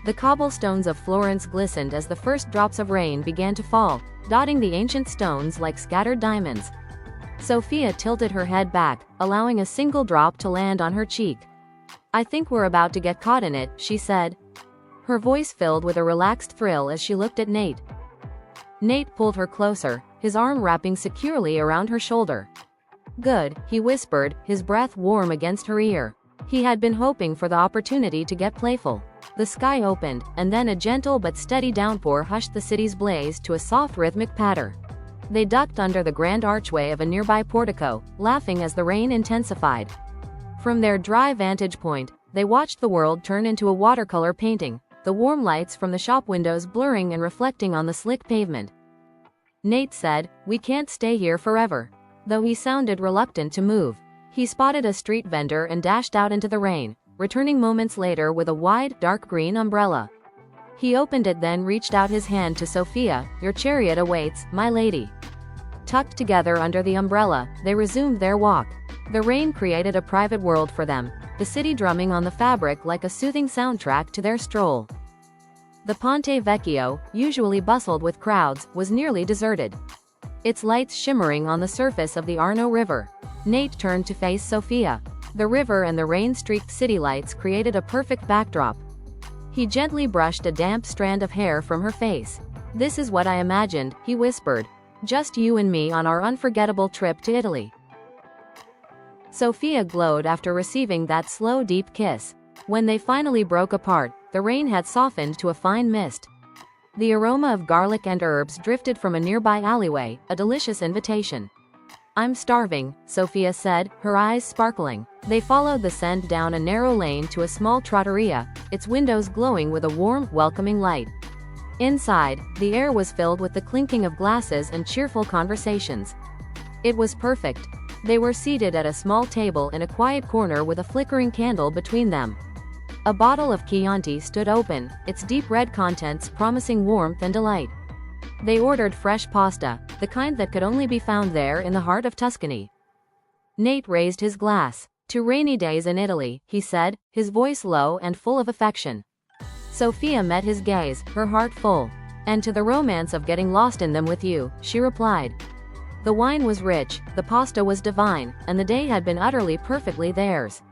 The cobblestones of Florence glistened as the first drops of rain began to fall, dotting the ancient stones like scattered diamonds. Sophia tilted her head back, allowing a single drop to land on her cheek. "I think we're about to get caught in it," she said. Her voice filled with a relaxed thrill as she looked at Nate. Nate pulled her closer, his arm wrapping securely around her shoulder. "Good," he whispered, his breath warm against her ear. He had been hoping for the opportunity to get playful. The sky opened, and then a gentle but steady downpour hushed the city's blaze to a soft rhythmic patter. They ducked under the grand archway of a nearby portico, laughing as the rain intensified. From their dry vantage point, they watched the world turn into a watercolor painting, the warm lights from the shop windows blurring and reflecting on the slick pavement. Nate said, "We can't stay here forever." Though he sounded reluctant to move, he spotted a street vendor and dashed out into the rain, returning moments later with a wide, dark green umbrella. He opened it, then reached out his hand to Sophia. "Your chariot awaits, my lady." Tucked together under the umbrella, they resumed their walk. The rain created a private world for them, the city drumming on the fabric like a soothing soundtrack to their stroll. The Ponte Vecchio, usually bustled with crowds, was nearly deserted, its lights shimmering on the surface of the Arno River. Nate turned to face Sophia. The river and the rain-streaked city lights created a perfect backdrop. He gently brushed a damp strand of hair from her face. "This is what I imagined," he whispered. "Just you and me on our unforgettable trip to Italy." Sophia glowed after receiving that slow, deep kiss. When they finally broke apart, the rain had softened to a fine mist. The aroma of garlic and herbs drifted from a nearby alleyway, a delicious invitation. "I'm starving," Sophia said, her eyes sparkling. They followed the scent down a narrow lane to a small trattoria, its windows glowing with a warm, welcoming light. Inside, the air was filled with the clinking of glasses and cheerful conversations. It was perfect. They were seated at a small table in a quiet corner with a flickering candle between them. A bottle of Chianti stood open, its deep red contents promising warmth and delight. They ordered fresh pasta, the kind that could only be found there in the heart of Tuscany. Nate raised his glass. "To rainy days in Italy," he said, his voice low and full of affection. Sophia met his gaze, her heart full. "And to the romance of getting lost in them with you," she replied. The wine was rich, the pasta was divine, and the day had been utterly perfectly theirs.